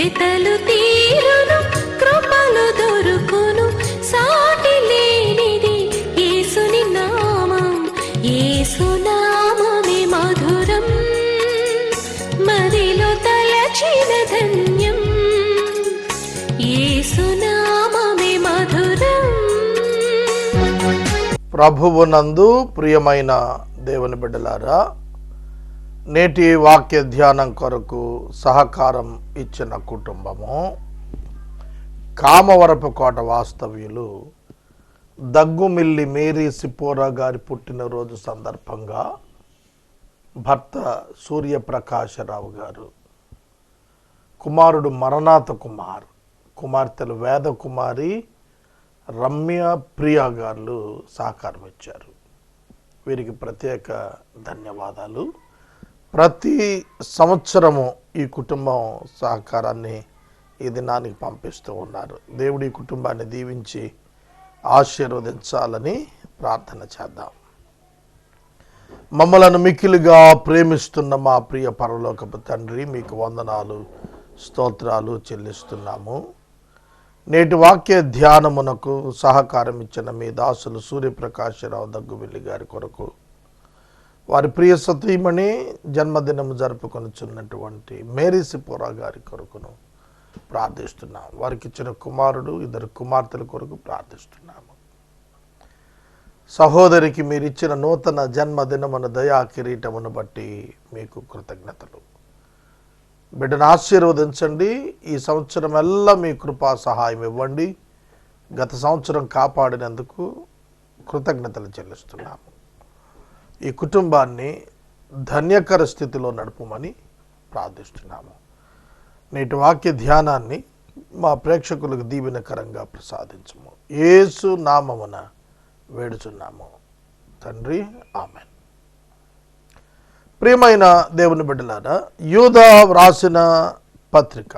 వెతలు తీరును, కృపలు దొరుకును, సాటి లేనిది యేసుని నామం. యేసునామమే మధురం, మదిలో తలచిన ధన్యం. యేసునామమే మధురం. ప్రభువునందు ప్రియమైన దేవుని బిడ్డలారా, నేటి వాక్య ధ్యానం కొరకు సహకారం ఇచ్చిన కుటుంబము కామవరపు కోట వాస్తవ్యులు దగ్గుమిల్లి మేరీ సిపోరా గారి పుట్టినరోజు సందర్భంగా భర్త సూర్యప్రకాశరావు గారు, కుమారుడు మరణాథ కుమార్, కుమార్తెలు వేదకుమారి రమ్య ప్రియా గారు సహకారం ఇచ్చారు. వీరికి ప్రత్యేక ధన్యవాదాలు. ప్రతి సంవత్సరము ఈ కుటుంబం సహకారాన్ని ఈ దినానికి పంపిస్తూ ఉన్నారు. దేవుడి కుటుంబాన్ని దీవించి ఆశీర్వదించాలని ప్రార్థన చేద్దాం. మమ్మలను మిక్కిలిగా ప్రేమిస్తున్న మా ప్రియ పరలోకపు తండ్రి, మీకు వందనాలు, స్తోత్రాలు చెల్లిస్తున్నాము. నేటి వాక్య ధ్యానమునకు సహకారం ఇచ్చిన మీ దాసులు సూర్యప్రకాశరావు దగ్గుమిల్లి గారి కొరకు, వారి ప్రియ సతీమణి జన్మదినము జరుపుకొనుచున్నటువంటి మేరీ సిపోరా గారి కొరకును ప్రార్థిస్తున్నాం. వారికి ఇచ్చిన కుమారుడు, 2 కుమార్తెల కొరకు ప్రార్థిస్తున్నాము. సహోదరికి మీరు ఇచ్చిన నూతన జన్మదినమున దయా కిరీటమును బట్టి మీకు కృతజ్ఞతలు. బిడ్డను ఆశీర్వదించండి. ఈ సంవత్సరం ఎల్లా మీ కృపా సహాయం ఇవ్వండి. గత సంవత్సరం కాపాడినందుకు కృతజ్ఞతలు చెల్లిస్తున్నాము. ఈ కుటుంబాన్ని ధన్యకర స్థితిలో నడుపుమని ప్రార్థిస్తున్నాము. నేటి వాక్య ధ్యానాన్ని మా ప్రేక్షకులకు దీవెనకరంగా ప్రసాదించము. యేసు నామమున వేడుచున్నాము తండ్రి, ఆమెన్. ప్రియమైన దేవుని బిడ్డలారా, యూదా వ్రాసిన పత్రిక.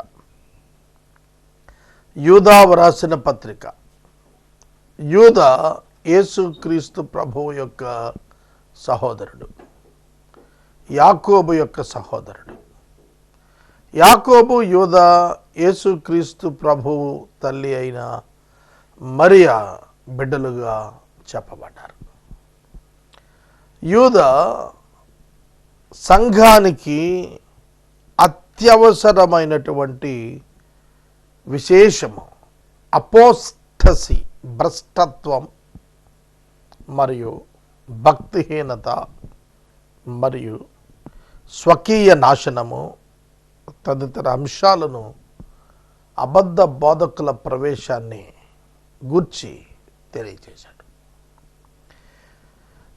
యూదా యేసుక్రీస్తు ప్రభువు యొక్క సహోదరుడు, యాకోబు యొక్క సహోదరుడు. యాకోబు, యూదా యేసుక్రీస్తు ప్రభువు తల్లి అయిన మరియా బిడ్డలుగా చెప్పబడ్డారు. యూదా సంఘానికి అత్యవసరమైనటువంటి విశేషము అపోస్టసీ, భ్రష్టత్వం మరియు భక్తిహీనత మరియు స్వకీయ నాశనము తదితర అంశాలను, అబద్ధ బోధకుల ప్రవేశాన్ని గూర్చి తెలియజేశాడు.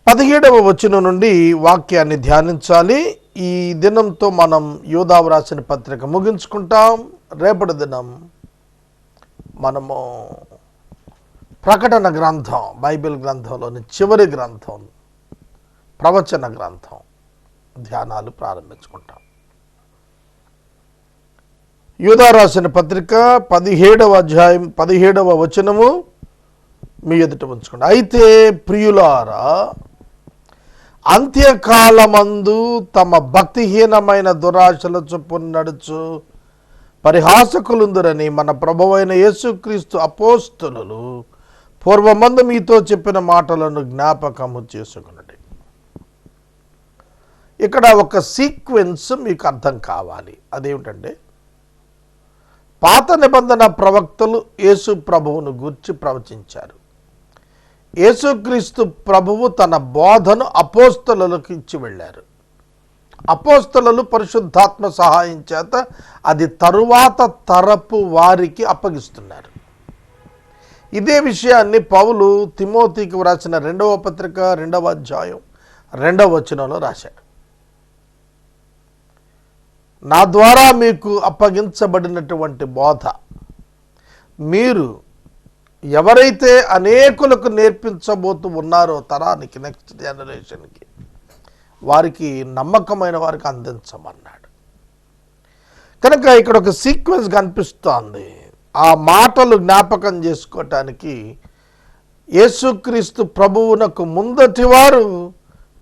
17వ వచనం నుండి వాక్యాన్ని ధ్యానించాలి. ఈ దినంతో మనం యూదా వ్రాసిన పత్రిక ముగించుకుంటాం. రేపటి దినం మనము ప్రకటన గ్రంథం, బైబిల్ గ్రంథంలోని చివరి గ్రంథం, ప్రవచన గ్రంథం ధ్యానాలు ప్రారంభించుకుంటాం. యూదా రాసిన పత్రిక 17వ అధ్యాయం 17వ వచనము మీ ఎదుట ఉంచుకోండి. అయితే ప్రియులారా, అంత్యకాలమందు తమ భక్తిహీనమైన దురాశల చొప్పున నడుచు పరిహాసకులుందురని మన ప్రభువైన యేసుక్రీస్తు అపోస్తలులు పూర్వమందు మీతో చెప్పిన మాటలను జ్ఞాపకము చేసుకొనండి. ఇక్కడ ఒక సీక్వెన్స్ మీకు అర్థం కావాలి. అదేమిటంటే, పాత నిబంధన ప్రవక్తలు యేసు ప్రభువును గూర్చి ప్రవచించారు. యేసుక్రీస్తు ప్రభువు తన బోధను అపోస్తలులకు ఇచ్చి వెళ్ళారు. అపోస్తలులు పరిశుద్ధాత్మ సహాయం చేత అది తరువాత తరపు వారికి అప్పగిస్తున్నారు. ఇదే విషయాన్ని పౌలు తిమోతికి వ్రాసిన 2వ పత్రిక 2వ అధ్యాయం 2వ వచనంలో రాశాడు. నా ద్వారా మీకు అప్పగించబడినటువంటి బోధ మీరు ఎవరైతే అనేకులకు నేర్పించబోతూ ఉన్నారో, తరానికి, నెక్స్ట్ జనరేషన్కి, వారికి, నమ్మకమైన వారికి అందించమన్నాడు. కనుక ఇక్కడ ఒక సీక్వెన్స్ కనిపిస్తోంది. ఆ మాటలు జ్ఞాపకం చేసుకోవటానికి యేసుక్రీస్తు ప్రభువునకు ముందటి వారు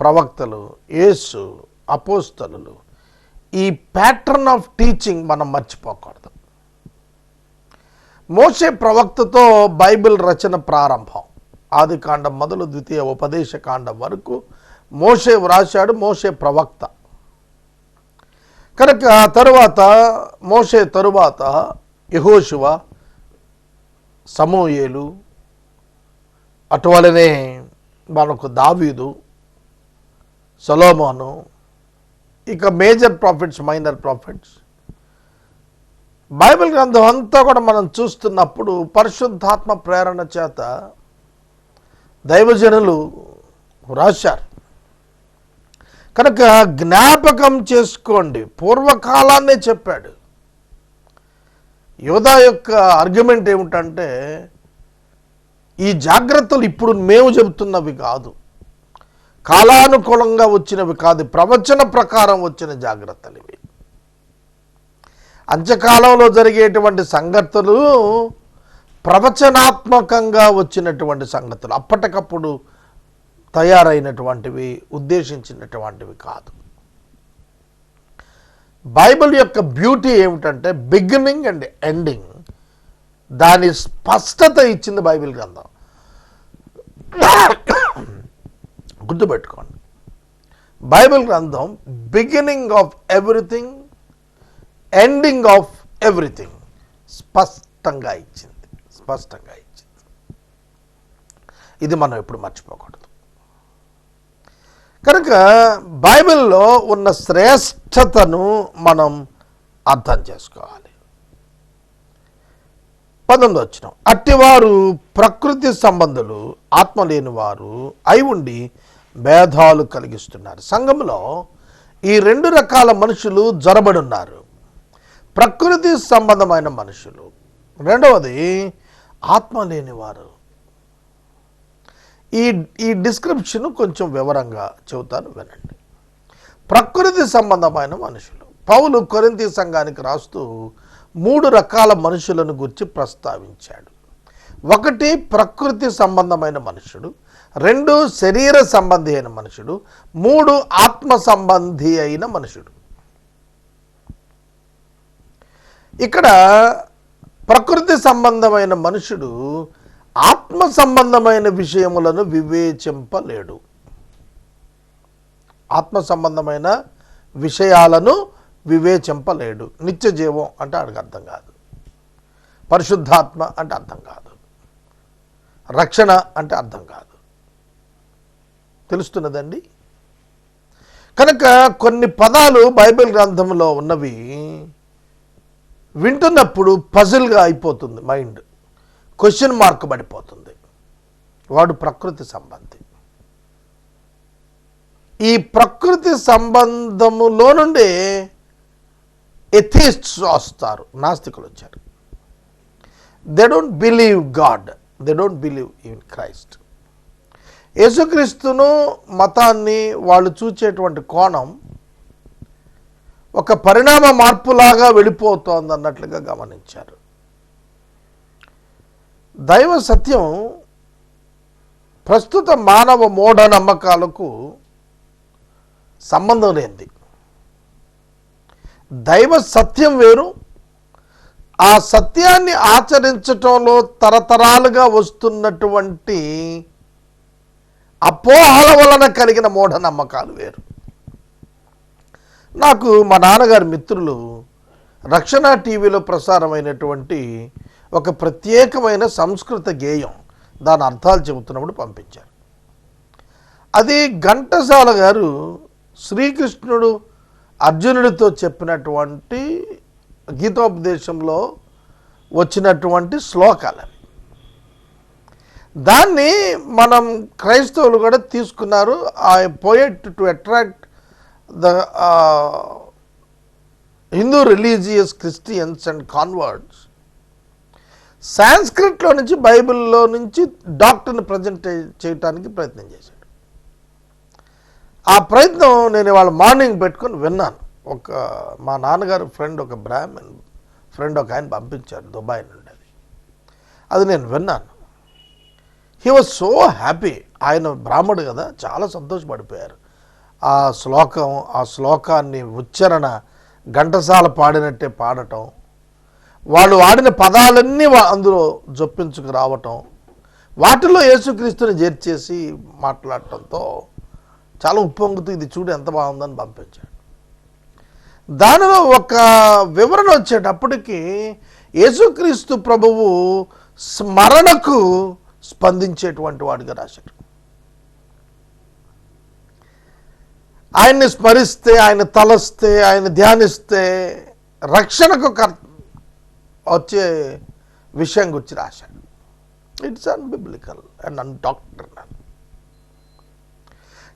ప్రవక్తలు, యేసు, అపోస్తలులు. ఈ ప్యాటర్న్ ఆఫ్ టీచింగ్ మనం మర్చిపోకూడదు. మోషే ప్రవక్తతో బైబిల్ రచన ప్రారంభం. ఆది కాండం మొదలు ద్వితీయ ఉపదేశ కాండం వరకు మోషే వ్రాశాడు, మోషే ప్రవక్త. కనుక మోషే తరువాత యెహోషువ, సమూయేలు, అటువలనే మనకు దావీదు, సొలొమోను, ఇక major prophets, minor prophets. Bible గ్రంథం అంతా కూడా మనం చూస్తున్నప్పుడు పరిశుద్ధాత్మ ప్రేరణ చేత దైవజనులు రాశారు. కనుక జ్ఞాపకం చేసుకోండి, పూర్వకాలాన్నే చెప్పాడు. యోధా యొక్క ఆర్గ్యుమెంట్ ఏమిటంటే, ఈ జాగ్రత్తలు ఇప్పుడు మేము చెబుతున్నవి కాదు, కాలానుకూలంగా వచ్చినవి కాదు, ప్రవచన ప్రకారం వచ్చిన జాగ్రత్తలు ఇవి. అంత్యకాలంలో జరిగేటువంటి సంగతులు ప్రవచనాత్మకంగా వచ్చినటువంటి సంగతులు, అప్పటికప్పుడు తయారైనటువంటివి, ఉద్దేశించినటువంటివి కాదు. బైబిల్ యొక్క బ్యూటీ ఏమిటంటే బిగినింగ్ అండ్ ఎండింగ్, దాని స్పష్టత ఇచ్చింది బైబిల్ గ్రంథం. గుర్తుపెట్టుకోండి, బైబిల్ గ్రంథం beginning of everything, ending of everything స్పష్టంగా ఇచ్చింది. ఇది మనం ఎప్పుడు మర్చిపోకూడదు. కనుక బైబిల్లో ఉన్న శ్రేష్టతను మనం అర్థం చేసుకోవాలి. 19వ వచనం, అట్టివారు ప్రకృతి సంబంధులు, ఆత్మ లేని వారు అయి ఉండి భేదాలు కలిగిస్తున్నారు. సంఘంలో ఈ 2 రకాల మనుషులు జొరబడున్నారు. ప్రకృతి సంబంధమైన మనుషులు, రెండవది ఆత్మ లేనివారు. ఈ డిస్క్రిప్షన్ కొంచెం వివరంగా చెబుతాను, వినండి. ప్రకృతి సంబంధమైన మనుషులు, పౌలు కొరింథీ సంఘానికి రాస్తూ 3 రకాల మనుషులను గురించి ప్రస్తావించాడు. 1 ప్రకృతి సంబంధమైన మనుషుడు, 2 శరీర సంబంధి అయిన మనుషుడు, 3 ఆత్మ సంబంధి అయిన మనుషుడు. ఇక్కడ ప్రకృతి సంబంధమైన మనుషుడు ఆత్మ సంబంధమైన విషయములను వివేచింపలేడు. ఆత్మ సంబంధమైన విషయాలను వివేచింపలేడు. నిత్య జీవం అంటే ఆడికి అర్థం కాదు, పరిశుద్ధాత్మ అంటే అర్థం కాదు, రక్షణ అంటే అర్థం కాదు. తెలుస్తున్నదండి? కనుక కొన్ని పదాలు బైబిల్ గ్రంథంలో ఉన్నవి వింటున్నప్పుడు పజిల్గా అయిపోతుంది, మైండ్ క్వశ్చన్ మార్క్ పడిపోతుంది. వాడు ప్రకృతి సంబంధి. ఈ ప్రకృతి సంబంధములో నుండి ఎథిస్ట్స్ వస్తారు, నాస్తికులు వచ్చారు. They don't believe God, they don't believe in Christ. యేసుక్రీస్తును మతాన్ని వాళ్ళు చూచేటువంటి కోణం ఒక పరిణామ మార్పులాగా వెళ్ళిపోతోంది అన్నట్లుగా గమనించారు. దైవ సత్యం ప్రస్తుత మానవ మూఢనమ్మకాలకు సంబంధం లేనిది. దైవ సత్యం వేరు, ఆ సత్యాన్ని ఆచరించటంలో తరతరాలుగా వస్తున్నటువంటి అపోహల వలన కలిగిన మూఢనమ్మకాలు వేరు. నాకు మా నాన్నగారి మిత్రులు రక్షణ టీవీలో ప్రసారమైనటువంటి ఒక ప్రత్యేకమైన సంస్కృత గేయం, దాని అర్థాలు చెబుతున్నప్పుడు పంపించారు. అది ఘంటసాల గారు శ్రీకృష్ణుడు అర్జునుడితో చెప్పినటువంటి గీతోపదేశంలో వచ్చినటువంటి శ్లోకాలు. దాన్ని మనం క్రైస్తవులు కూడా తీసుకున్నారు. ఆ poet to attract the Hindu religious Christians and converts సాంస్క్రిట్లో నుంచి బైబిల్లో నుంచి డాక్టర్ని ప్రజెంట్ చేయడానికి ప్రయత్నం చేశాడు. ఆ ప్రయత్నం నేను ఇవాళ మార్నింగ్ పెట్టుకొని విన్నాను. మా నాన్నగారు ఫ్రెండ్, ఒక బ్రాహ్మణ్ ఫ్రెండ్ ఒక ఆయన పంపించారు దుబాయ్ నుండి. అది నేను విన్నాను. He was so happy. ఆయన బ్రాహ్మడు కదా, చాలా సంతోషపడిపోయారు. ఆ శ్లోకాన్ని ఉచ్చారణ ఘంటసాల పాడినట్టే పాడటం, వాళ్ళు వాడిన పదాలన్నీ అందులో జొప్పించుకు రావటం, వాటిలో యేసుక్రీస్తుని చేర్చేసి మాట్లాడటంతో చాలా ఉప్పొంగుతూ ఇది చూడు ఎంత బాగుందని పంపించాడు. దానిలో ఒక వివరణ వచ్చేటప్పటికి యేసుక్రీస్తు ప్రభువు స్మరణకు స్పందించేటువంటి వాడిగా రాశాడు. ఆయన్ని స్మరిస్తే, ఆయన తలస్తే, ఆయన ధ్యానిస్తే రక్షణకు వచ్చే విషయం గురించి రాశాడు. It's unbiblical and undoctrinal.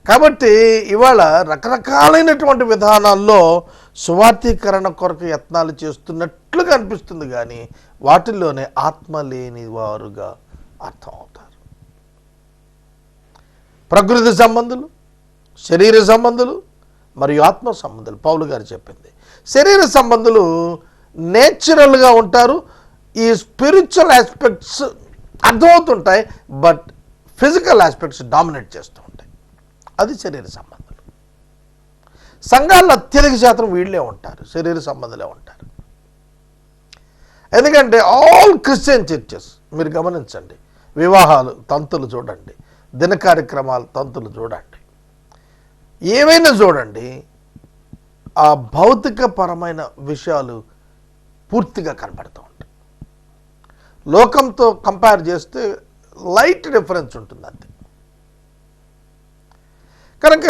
కాబట్టి ఇవాళ రకరకాలైనటువంటి విధానాల్లో సువార్తీకరణ కొరకు యత్నాలు చేస్తున్నట్లుగా అనిపిస్తుంది, కానీ వాటిల్లోనే ఆత్మ లేని వారుగా అర్థమవుతారు. ప్రకృతి సంబంధులు, శరీర సంబంధులు మరియు ఆత్మ సంబంధులు. పౌలు గారు చెప్పింది, శరీర సంబంధులు నేచురల్గా ఉంటారు, ఈ స్పిరిచువల్ ఆస్పెక్ట్స్ అర్థమవుతుంటాయి, బట్ ఫిజికల్ ఆస్పెక్ట్స్ డామినేట్ చేస్తూ ఉంటాయి. అది శరీర సంబంధులు. సంఘాల్లో అత్యధిక శాతం వీళ్ళే ఉంటారు, శరీర సంబంధులే ఉంటారు. ఎందుకంటే ఆల్ క్రిస్టియన్ చర్చెస్ మీరు గమనించండి, వివాహాలు తంతులు చూడండి, దిన కార్యక్రమాలు తంతులు చూడండి, ఏవైనా చూడండి, ఆ భౌతికపరమైన విషయాలు పూర్తిగా కనబడుతూ ఉంటాయి. లోకంతో కంపేర్ చేస్తే లైట్ డిఫరెన్స్ ఉంటుంది అంతే. కనుక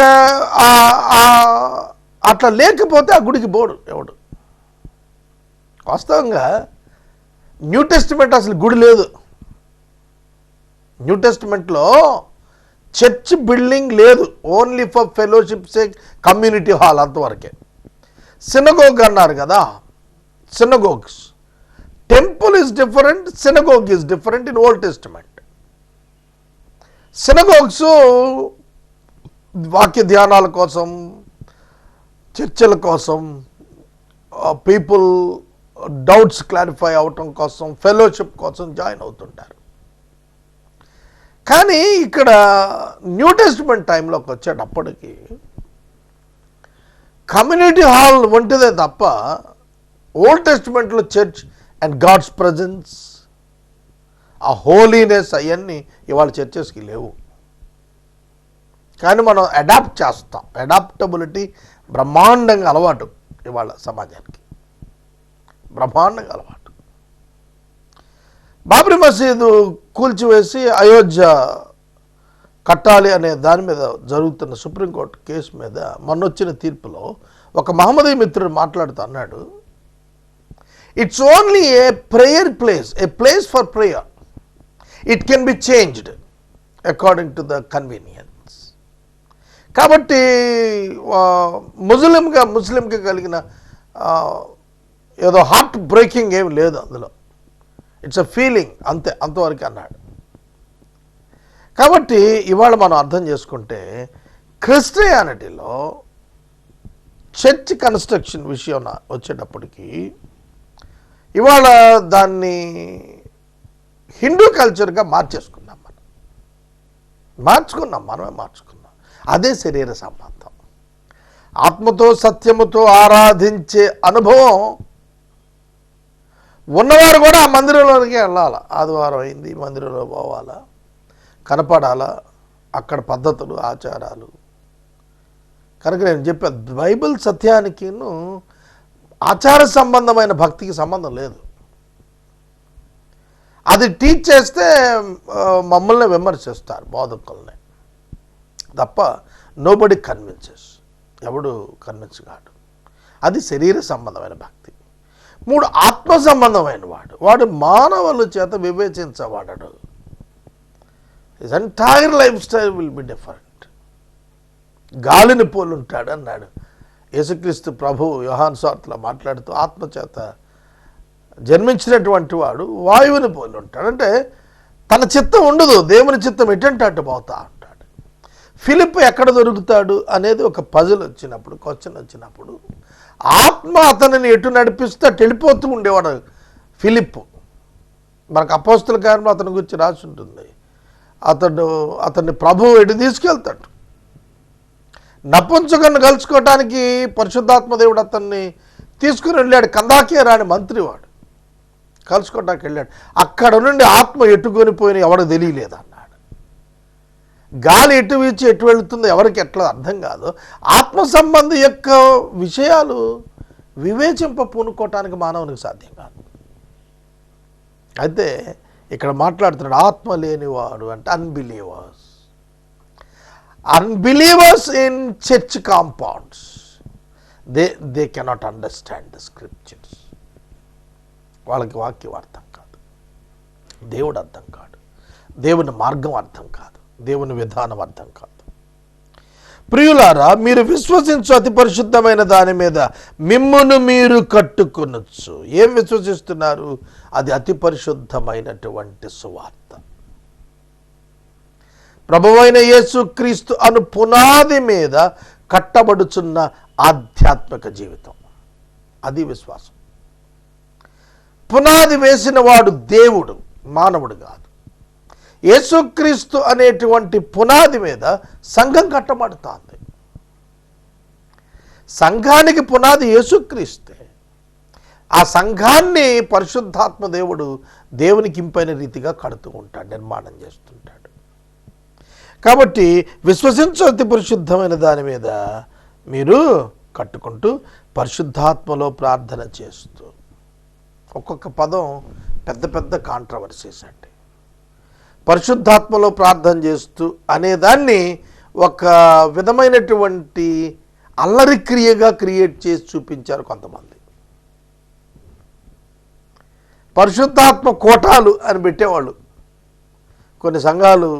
అట్లా లేకపోతే ఆ గుడికి పోడు ఎవడు. వాస్తవంగా న్యూ టెస్టిమెంట్ అసలు గుడి లేదు. న్యూ టెస్టిమెంట్లో చర్చ్ బిల్డింగ్ లేదు, only for fellowship sake community hall అంతవరకే. సినగోగ్ అన్నారు కదా, synagogues. Temple is different, synagogue is different in old testament. Synagogues వాక్య ధ్యానాల కోసం, చర్చల కోసం, పీపుల్ డౌట్స్ క్లారిఫై అవటం కోసం, ఫెలోషిప్ కోసం జాయిన్ అవుతుంటారు. కానీ ఇక్కడ న్యూ టెస్టిమెంట్ టైంలోకి వచ్చేటప్పటికి కమ్యూనిటీ హాల్ వంటిదే తప్ప ఓల్డ్ టెస్టిమెంట్లో చర్చ్ అండ్ గాడ్స్ ప్రజెన్స్, ఆ హోలీనెస్ అవన్నీ ఇవాళ చర్చెస్కి లేవు. కానీ మనం అడాప్ట్ చేస్తాం. అడాప్టబిలిటీ బ్రహ్మాండంగా అలవాటు ఇవాళ సమాజానికి, బ్రహ్మాండంగా అలవాటు. బాబ్రీ మసీదు కూల్చివేసి అయోధ్య కట్టాలి అనే దాని మీద జరుగుతున్న సుప్రీంకోర్టు కేసు మీద మొన్నొచ్చిన తీర్పులో ఒక మహమ్మదీ మిత్రుడు మాట్లాడుతూ అన్నాడు, it's only a prayer place, A place for prayer. It can be changed according to the convenience. కాబట్టి ముస్లింకి కలిగిన ఏదో హార్ట్ బ్రేకింగ్ ఏమి లేదు అందులో. ఇట్స్ అ ఫీలింగ్ అంతే, అంతవరకు అన్నాడు. కాబట్టి ఇవాళ మనం అర్థం చేసుకుంటే క్రిస్టియానిటీలో చర్చ్ కన్స్ట్రక్షన్ విషయం వచ్చేటప్పటికి ఇవాళ దాన్ని హిందూ కల్చర్గా మనమే మార్చుకున్నాం. అదే శరీర సంబంధం. ఆత్మతో సత్యముతో ఆరాధించే అనుభవం ఉన్నవారు కూడా ఆ మందిరంలోనికి వెళ్ళాలి. ఆదివారం అయింది, మందిరంలో పోవాలా, కనపడాలా, అక్కడ పద్ధతులు ఆచారాలు. కనుక నేను చెప్పే బైబిల్ సత్యానికి ఆచార సంబంధమైన భక్తికి సంబంధం లేదు. అది టీచ్ చేస్తే మమ్మల్ని విమర్శిస్తారు బోధకుల్ని తప్ప నోబడి కన్విన్సెస్, ఎవడు కన్విన్స్ కాడు. అది శరీర సంబంధమైన భక్తి. 3 ఆత్మ సంబంధమైన వాడు మానవుల చేత వివేచించబడడు. His entire life style will be different. గాలిని పోలి ఉంటాడు అన్నాడు యేసుక్రీస్తు ప్రభు యోహాను సువార్తలో మాట్లాడుతూ. ఆత్మచేత జన్మించినటువంటి వాడు వాయువుని పోలి ఉంటాడు. అంటే తన చిత్తం ఉండదు, దేవుని చిత్తం ఎటంటే అటు పోతా ఉంటాడు. ఫిలిప్ ఎక్కడ దొరుకుతాడు అనేది ఒక పజిల్ వచ్చినప్పుడు, క్వశ్చన్ వచ్చినప్పుడు, ఆత్మ అతనిని ఎటు నడిపిస్తే అటు వెళ్ళిపోతూ ఉండేవాడు ఫిలిప్. మనకు అపోస్తుల కార్యంలో అతని గురించి రాసి ఉంటుంది. అతన్ని ప్రభువు ఎటు తీసుకెళ్తాడు. నపుంసకుని కలుసుకోవటానికి పరిశుద్ధాత్మ దేవుడు అతన్ని తీసుకుని వెళ్ళాడు. కందాకే రాని మంత్రి వాడు. కలుసుకోవడానికి వెళ్ళాడు. అక్కడ నుండి ఆత్మ ఎట్టుకొని పోయిన ఎవరికి తెలియలేదు అన్నాడు. గాలి ఎటు వీచి ఎటు వెళుతుందో ఎవరికి ఎట్లా అర్థం కాదు. ఆత్మ సంబంధి యొక్క విషయాలు వివేచింప పూనుకోవటానికి మానవునికి సాధ్యం కాదు. అయితే ఇక్కడ మాట్లాడుతున్నాడు ఆత్మ లేనివాడు అంటే unbelievers in church compounds they cannot understand the scriptures. వాళ్ళకి వాక్యం అర్థం కాదు, దేవుడు అర్థం కాదు, దేవుని మార్గం అర్థం కాదు, దేవుని విధానం అర్థం కాదు. ప్రియులారా, మీరు విశ్వసించు అతి పరిశుద్ధమైన దాని మీద మిమ్మును మీరు కట్టుకొనొచ్చు. ఏం విశ్వసిస్తున్నారు? అది అతి పరిశుద్ధమైనటువంటి సువార్త. ప్రభువైన యేసుక్రీస్తు అను పునాది మీద కట్టబడుచున్న ఆధ్యాత్మిక జీవితం, అది విశ్వాసం. పునాది వేసిన వాడు దేవుడు, మానవుడు కాదు. యేసుక్రీస్తు అనేటువంటి పునాది మీద సంఘం కట్టబడుతుంది. సంఘానికి పునాది యేసుక్రీస్తే. ఆ సంఘాన్ని పరిశుద్ధాత్మ దేవుడు దేవునికి ఇంపైన రీతిగా కడుతూ ఉంటాడు, నిర్మాణం చేస్తుంటాడు. కాబట్టి విశ్వసించు అతి పరిశుద్ధమైన దాని మీద మీరు కట్టుకుంటూ పరిశుద్ధాత్మలో ప్రార్థన చేస్తూ. ఒక్కొక్క పదం పెద్ద పెద్ద కాంట్రవర్సీస్ అండి. పరిశుద్ధాత్మలో ప్రార్థన చేస్తూ అనేదాన్ని ఒక విధమైనటువంటి అల్లరి క్రియగా క్రియేట్ చేసి చూపించారు కొంతమంది. పరిశుద్ధాత్మ కోటాలు అని పెట్టేవాళ్ళు. కొన్ని సంఘాలు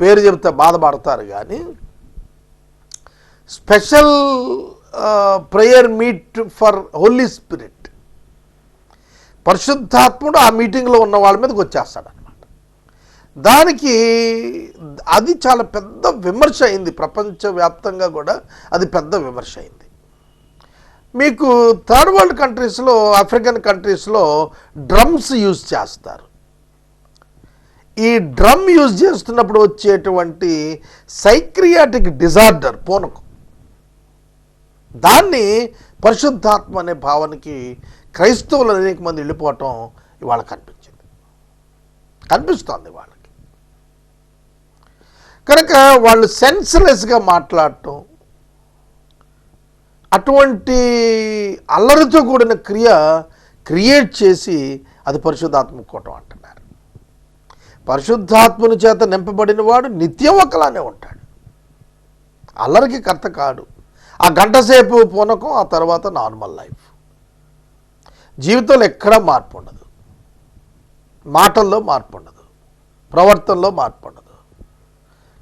పేరు చెబితే బాధపడతారు, కానీ special prayer meet for holy spirit, పరిశుద్ధాత్ముడు ఆ మీటింగ్లో ఉన్న వాళ్ళ మీదకి వచ్చేస్తాడు అనమాట. దానికి అది చాలా పెద్ద విమర్శ అయింది, ప్రపంచవ్యాప్తంగా కూడా అది పెద్ద విమర్శ అయింది. మీకు థర్డ్ వరల్డ్ కంట్రీస్లో, ఆఫ్రికన్ కంట్రీస్లో డ్రమ్స్ యూజ్ చేస్తారు. ఈ డ్రమ్ యూజ్ చేస్తున్నప్పుడు వచ్చేటువంటి సైక్రియాటిక్ డిజార్డర్, పూనకం, దాన్ని పరిశుద్ధాత్మ అనే భావనకి క్రైస్తవులు అనేక మంది వెళ్ళిపోవటం ఇవాళ కనిపిస్తోంది వాళ్ళకి. కనుక వాళ్ళు సెన్స్లెస్గా మాట్లాడటం, అటువంటి అల్లరితో కూడిన క్రియేట్ చేసి అది పరిశుద్ధాత్మ కోటం అంటున్నారు. పరిశుద్ధాత్మని చేత నింపబడిన వాడు నిత్యం ఒకలానే ఉంటాడు, అల్లరికి కర్త కాడు. ఆ గంటసేపు పూనకం, ఆ తర్వాత నార్మల్ లైఫ్. జీవితంలో ఎక్కడా మార్పు ఉండదు, మాటల్లో మార్పు ఉండదు, ప్రవర్తనలో మార్పు ఉండదు,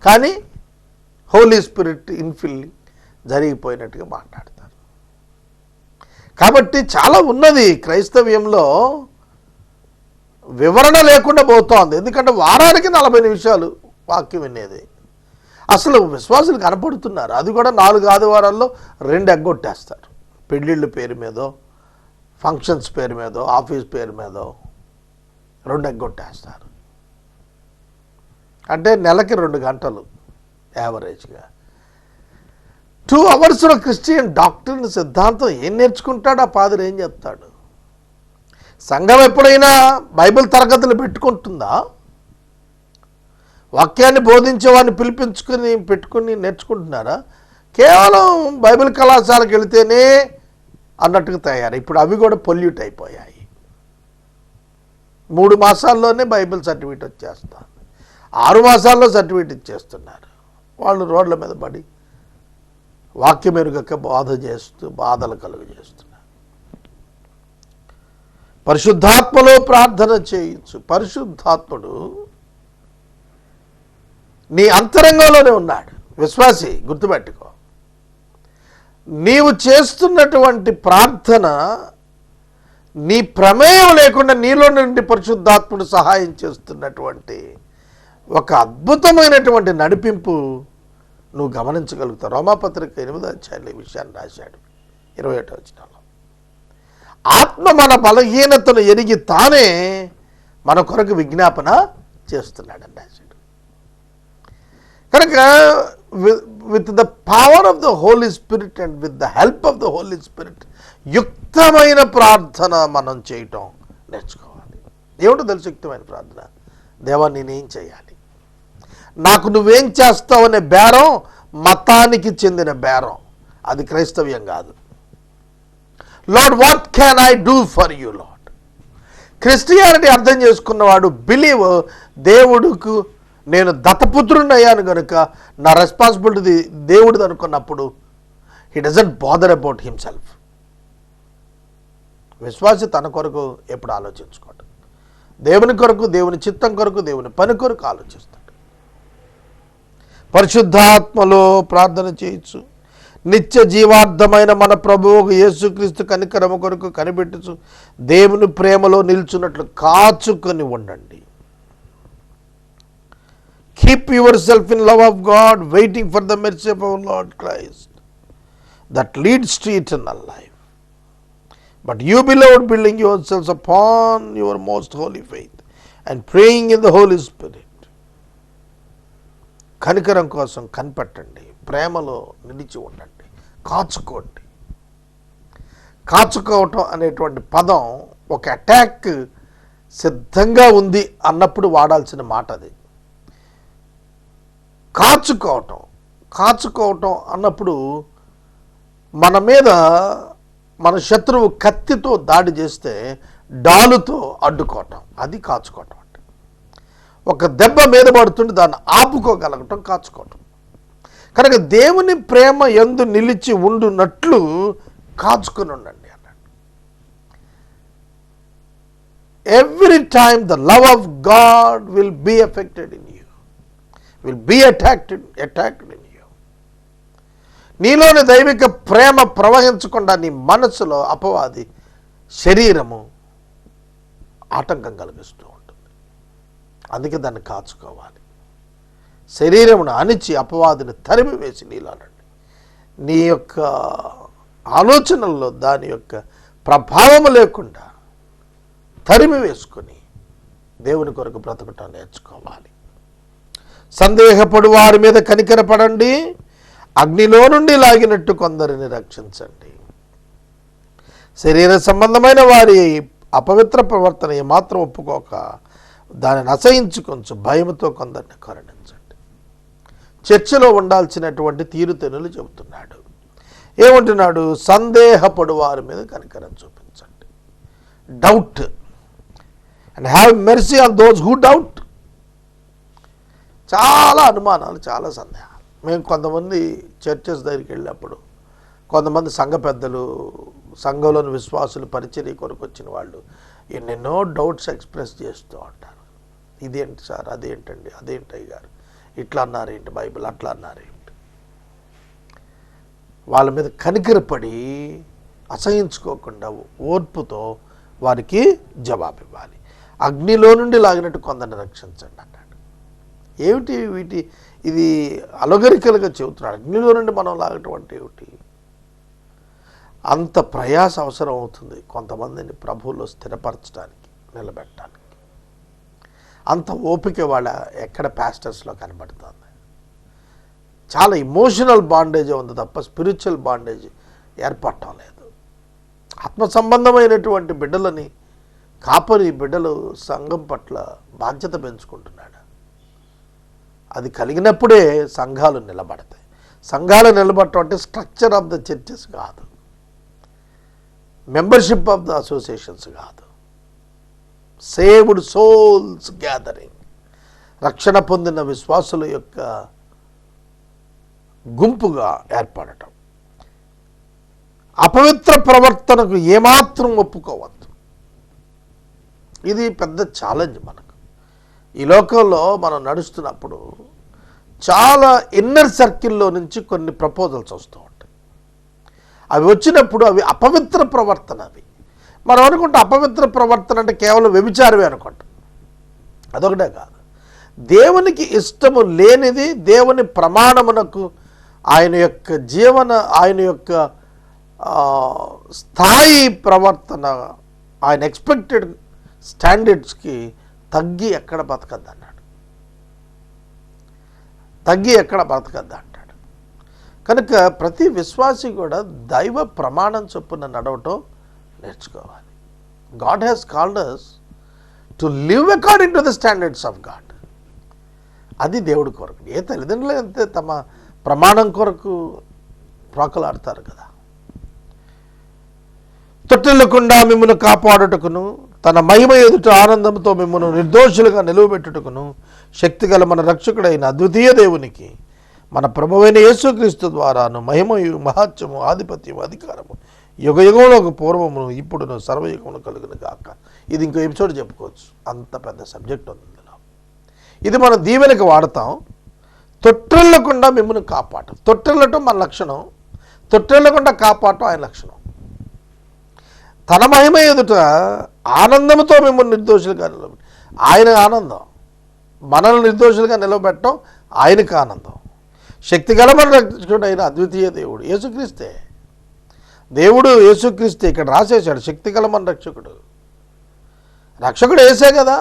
కానీ హోలీ స్పిరిట్ ఇన్ఫిల్లింగ్ జరిగిపోయినట్టుగా మాట్లాడతారు. కాబట్టి చాలా ఉన్నది క్రైస్తవ్యంలో, వివరణ లేకుండా పోతోంది. ఎందుకంటే వారానికి 40 నిమిషాలు వాక్యం వినేది. అసలు విశ్వాసులు కనపడుతున్నారు, అది కూడా 4 ఆదివారాల్లో 2 ఎగ్గొట్టేస్తారు. పెళ్ళిళ్ళ పేరు మీదో, ఫంక్షన్స్ పేరు మీదో, ఆఫీస్ పేరు మీదో 2 ఎగ్గొట్టేస్తారు. అంటే నెలకి 2 గంటలు యావరేజ్గా. 2 అవర్స్లో క్రిస్టియన్ డాక్టరీన్ సిద్ధాంతం ఏం నేర్చుకుంటాడు? ఆ పాదరి ఏం చెప్తాడు? సంఘం ఎప్పుడైనా బైబిల్ తరగతులు పెట్టుకుంటుందా? వాక్యాన్ని బోధించే వాడిని పెట్టుకుని నేర్చుకుంటున్నారా? కేవలం బైబిల్ కళాశాలకు వెళితేనే అన్నట్టుగా తయారు. ఇప్పుడు అవి కూడా పొల్యూట్ అయిపోయాయి. 3 మాసాల్లోనే బైబిల్ సర్టిఫికేట్ వచ్చేస్తుంది, 6 మాసాల్లో సర్టిఫికేట్ ఇచ్చేస్తున్నారు. వాళ్ళు రోడ్ల మీద పడి వాక్యం ఎరుగక బాధలు కలుగజేస్తున్నారు. పరిశుద్ధాత్మలో ప్రార్థన చేయొచ్చు. పరిశుద్ధాత్ముడు నీ అంతరంగంలోనే ఉన్నాడు. విశ్వాసి, గుర్తుపెట్టుకో, నీవు చేస్తున్నటువంటి ప్రార్థన నీ ప్రమేయం లేకుండా నీలో నుండి పరిశుద్ధాత్ముడు సహాయం చేస్తున్నటువంటి ఒక అద్భుతమైనటువంటి నడిపింపు నువ్వు గమనించగలుగుతావు. రోమాపత్రిక 8వ అధ్యాయంలో ఈ విషయాన్ని రాశాడు 21వ వచనంలో. ఆత్మ మన బలహీనతను ఎరిగి తానే మన కొరకు విజ్ఞాపన చేస్తున్నాడని రాశాడు. కనుక with the power of the holy spirit and with the help of the holy spirit యుక్తమైన ప్రార్థన మనం చేయటం నేర్చుకోవాలి. ఏమిటో దళశక్తిమైన ప్రార్థన, దేవా నేనేం చేయాలి, నాకు నువ్వేం చేస్తావు అనే బేరం మతానికి చెందిన బేరం, అది క్రైస్తవ్యం కాదు. Lord what can I do for you lord. Christianity అర్థం చేసుకున్నవాడు బిలీవ్, దేవుడికి నేను దత్తపుత్రుని అయ్యాను కనుక నా రెస్పాన్సిబిలిటీ దేవుడిది అనుకున్నప్పుడు he doesn't bother about himself. విశ్వాసి తన కొరకు ఎప్పుడు ఆలోచించుకోడు, దేవుని కొరకు, దేవుని చిత్తం కొరకు, దేవుని పని కొరకు ఆలోచిస్తాడు. పరిశుద్ధాత్మలో ప్రార్థన చేయొచ్చు. నిత్య జీవార్థమైన మన ప్రభువు యేసుక్రీస్తు కనికరము కొరకు కనిపెట్టుచు దేవుని ప్రేమలో నిల్చున్నట్లు కాచుకొని ఉండండి. Keep your self in love of God, waiting for the mercy of our Lord Christ that leads to eternal life. But you, beloved, building yourselves upon your most holy faith and praying in the Holy Spirit. కనికరం కోసం కనిపెట్టండి, ప్రేమలో నిలిచి ఉండండి, కాచుకోండి. కాచుకోవటం అనేటువంటి పదం ఒక attack సిద్ధంగా ఉంది అన్నప్పుడు వాడాల్సిన మాట అది. కాచుకోవటం అన్నప్పుడు మన మీద మన శత్రువు కత్తితో దాడి చేస్తే డాలుతో అడ్డుకోవటం, అది కాచుకోవటం అంటే. ఒక దెబ్బ మీద పడుతుంటే దాన్ని ఆపుకోగలగటం కాచుకోవటం. కనుక దేవుని ప్రేమ యందు నిలిచి ఉండునట్లు కాచుకొని ఉండండి అన్నాడు. Every time the love of God will be affected in you, will be attacked in you. నీలోని దైవిక ప్రేమ ప్రవహించకుండా నీ మనసులో అపవాది శరీరము ఆటంకం కలిగిస్తూ ఉంటుంది. అందుకే దాన్ని కాచుకోవాలి. శరీరమును అణిచి అపవాదిని తరిమి వేసి నీలోనండి నీ యొక్క ఆలోచనల్లో దాని యొక్క ప్రభావము లేకుండా తరిమి వేసుకొని దేవుని కొరకు బ్రతకటం నేర్చుకోవాలి. సందేహపడు వారి మీద కనికరపడండి, అగ్నిలో నుండి లాగినట్టు కొందరిని రక్షించండి. శరీర సంబంధమైన వారి అపవిత్ర ప్రవర్తన ఏమాత్రం ఒప్పుకోక దానిని అసహించుకొంచు భయముతో కొందరిని కరుణించండి. చర్చలో ఉండాల్సినటువంటి తీరుతెనులు చెబుతున్నాడు. ఏమంటున్నాడు? సందేహపడు వారి మీద కనికరం చూపించండి. Doubt and have mercy on those who doubt. చాలా అనుమానాలు, చాలా సందేహాలు. మేము కొంతమంది చర్చెస్ దగ్గరికి వెళ్ళినప్పుడు కొంతమంది సంఘ పెద్దలు, సంఘంలోని విశ్వాసులు, పరిచర్య కొరకు వచ్చిన వాళ్ళు ఎన్నెన్నో డౌట్స్ ఎక్స్ప్రెస్ చేస్తూ ఉంటారు. ఇదేంటి సార్, అదేంటండి, అదేంటి అయ్యారు, ఇట్లా అన్నారేంటి బైబిల్, అట్లా అన్నారేంటి. వాళ్ళ మీద కనికరపడి అసహించుకోకుండా ఓర్పుతో వారికి జవాబు ఇవ్వాలి. అగ్నిలో నుండి లాగినట్టు కొందరిని రక్షించండి అన్నాడు. ఏమిటి ఇది అలగరికలుగా చెబుతున్నాడు. అగ్నిలో నుండి మనం లాగటం అంటే ఏమిటి? అంత ప్రయాస అవసరం అవుతుంది కొంతమందిని ప్రభువులో స్థిరపరచడానికి, నిలబెట్టడానికి. అంత ఓపిక వాళ్ళ ఎక్కడ పాస్టర్స్లో కనబడుతుంది. చాలా ఇమోషనల్ బాండేజ్ ఉంది తప్ప స్పిరిచువల్ బాండేజ్ ఏర్పడటం లేదు. ఆత్మ సంబంధమైనటువంటి బిడ్డలని కాపరి బిడ్డలు సంఘం పట్ల బాధ్యత పెంచుకుంటున్నాడు. అది కలిగినప్పుడే సంఘాలు నిలబడతాయి. సంఘాలు నిలబడటం అంటే స్ట్రక్చర్ ఆఫ్ ద చర్చెస్ కాదు, మెంబర్షిప్ ఆఫ్ ద అసోసియేషన్స్ కాదు, సేవ్డ్ సోల్స్ గ్యాదరింగ్, రక్షణ పొందిన విశ్వాసుల యొక్క గుంపుగా ఏర్పడటం. అపవిత్ర ప్రవర్తనకు ఏమాత్రం ఒప్పుకోవద్దు. ఇది పెద్ద ఛాలెంజ్ మనకు. ఈ లోకంలో మనం నడుస్తున్నప్పుడు చాలా ఇన్నర్ సర్కిల్లో నుంచి కొన్ని ప్రపోజల్స్ వస్తూ ఉంటాయి. అవి వచ్చినప్పుడు అవి అపవిత్ర ప్రవర్తన. అవి మనం అనుకుంటాం అపవిత్ర ప్రవర్తన అంటే కేవలం వ్యభిచారమే అనుకుంటాం. అదొకటే కాదు, దేవునికి ఇష్టము లేనిది, దేవుని ప్రమాణమునకు, ఆయన యొక్క ఆయన యొక్క స్థాయి ప్రవర్తన, ఆయన ఎక్స్పెక్టెడ్ స్టాండర్డ్స్కి తగ్గి ఎక్కడ బతకద్దు అన్నాడు. తగ్గి ఎక్కడ బతకద్దు అంటాడు. కనుక ప్రతి విశ్వాసి కూడా దైవ ప్రమాణం చొప్పున నడవటం నేర్చుకోవాలి. God has called us to live according to the standards of God. అది దేవుడి కొరకు. ఏ తల్లిదండ్రులు అంతే తమ ప్రమాణం కొరకు ప్రాకులాడతారు కదా. తొట్టిల్లకుండా మిమ్మల్ని కాపాడుటకును, తన మహిమ ఎదుట ఆనందంతో మిమ్మల్ని నిర్దోషులుగా నిలువబెట్టుటకును శక్తిగల మన రక్షకుడైన అద్వితీయ దేవునికి, మన ప్రభువైన యేసుక్రీస్తు ద్వారాను మహిమయు మహాత్యము ఆధిపత్యము అధికారము యుగయుగంలోకి పూర్వమును ఇప్పుడును సర్వయుగమును కలుగును గాక. ఇది ఇంకో ఎపిసోడ్ చెప్పుకోవచ్చు, అంత పెద్ద సబ్జెక్ట్ ఉంది ఇందులో. ఇది మనం దీవెనకి వాడతాం. తొట్టిల్లకుండా మిమ్మల్ని కాపాడటం, తొట్టిల్లటం మన లక్షణం, తొట్టిల్లకుండా కాపాడటం ఆయన లక్షణం. తన మహిమ ఎదుట ఆనందంతో మిమ్మల్ని నిర్దోషులుగా నిలబెట్టి, ఆయన ఆనందం. మనల్ని నిర్దోషులుగా నిలబెట్టడం ఆయనకు ఆనందం. శక్తిగల మన రక్షకుడైన అద్వితీయ దేవుడు యేసుక్రీస్తే. దేవుడు యేసుక్రీస్తే ఇక్కడ రాసేశాడు, శక్తిగల మన రక్షకుడు. రక్షకుడు వేసే కదా,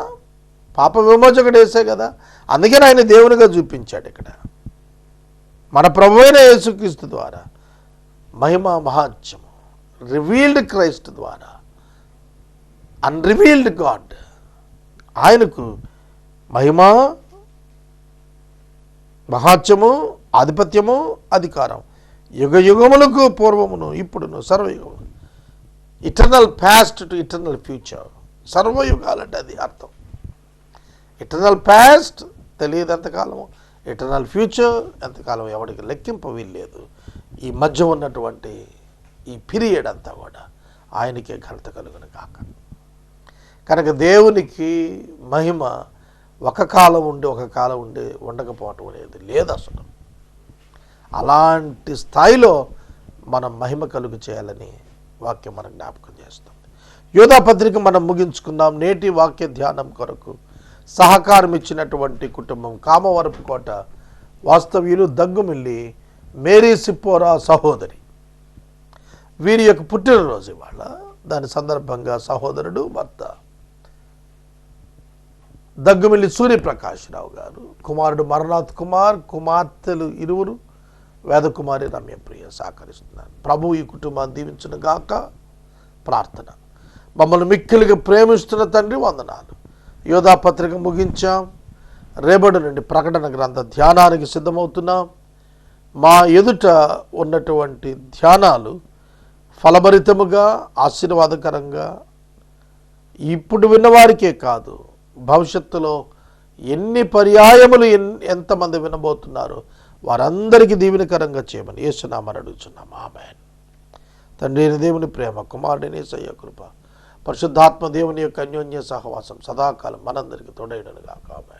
పాప విమోచకుడు వేసే కదా. అందుకని ఆయన దేవునిగా చూపించాడు ఇక్కడ. మన ప్రభువైన యేసుక్రీస్తు ద్వారా మహిమ మహాత్యము, రివీల్డ్ క్రైస్ట్ ద్వారా, అన్రివీల్డ్ గాడ్, ఆయనకు మహిమ మహాత్యము ఆధిపత్యము అధికారం యుగయుగములకు పూర్వమును ఇప్పుడును సర్వయుగమును. Eternal past to eternal future. సర్వయుగాలంటే అది అర్థం. ఇటర్నల్ పాస్ట్ తెలియదు ఎంతకాలము, ఇటర్నల్ ఫ్యూచర్ ఎంతకాలం ఎవరికి లెక్కింపు వీల్లేదు. ఈ మధ్య ఉన్నటువంటి ఈ పీరియడ్ అంతా కూడా ఆయనకే ఘనత కలుగును కాక. కనుక దేవునికి మహిమ ఒక కాలం ఉండి ఒక కాలం ఉండి ఉండకపోవటం అనేది లేదు అసలు. అలాంటి స్థాయిలో మనం మహిమ కలుగు చేయాలని వాక్యం మనకు జ్ఞాపకం చేస్తుంది. యోధా పత్రిక మనం ముగించుకుందాం. నేటి వాక్య ధ్యానం కొరకు సహకారం ఇచ్చినటువంటి కుటుంబం కామవరపుకోట వాస్తవ్యులు దగ్గుమిల్లి మేరీ సిప్పోరా సహోదరి. వీరి యొక్క పుట్టినరోజు ఇవాళ. దాని సందర్భంగా సహోదరుడు భర్త దగ్గుమిల్లి సూర్యప్రకాశ్రావు గారు, కుమారుడు మరణాథ్ కుమార్, కుమార్తెలు ఇరువురు వేదకుమారి రమ్యప్రియ సహకరిస్తున్నారు. ప్రభు ఈ కుటుంబాన్ని దీవించును గాక. ప్రార్థన. మమ్మల్ని మిక్కిలిగా ప్రేమిస్తున్న తండ్రి వందనాలు. యోధా పత్రిక ముగించాం. రేపటి నుండి ప్రకటన గ్రంథ ధ్యానానికి సిద్ధమవుతున్నాం. మా ఎదుట ఉన్నటువంటి ధ్యానాలు ఫలభరితముగా ఆశీర్వాదకరంగా ఇప్పుడు విన్నవారికే కాదు, భవిష్యత్తులో ఎన్ని పర్యాయములు ఎంతమంది వినబోతున్నారో వారందరికీ దీవెనకరంగా చేయమని యేసునామమున అడుగుచున్నాం. ఆమేన్. తండ్రి అయిన దేవుని ప్రేమ, కుమారుడైన యేసయ్య కృప, పరిశుద్ధాత్మ దేవుని యొక్క అన్యోన్య సహవాసం సదాకాలం మనందరికీ తోడైనను గాక. ఆమేన్.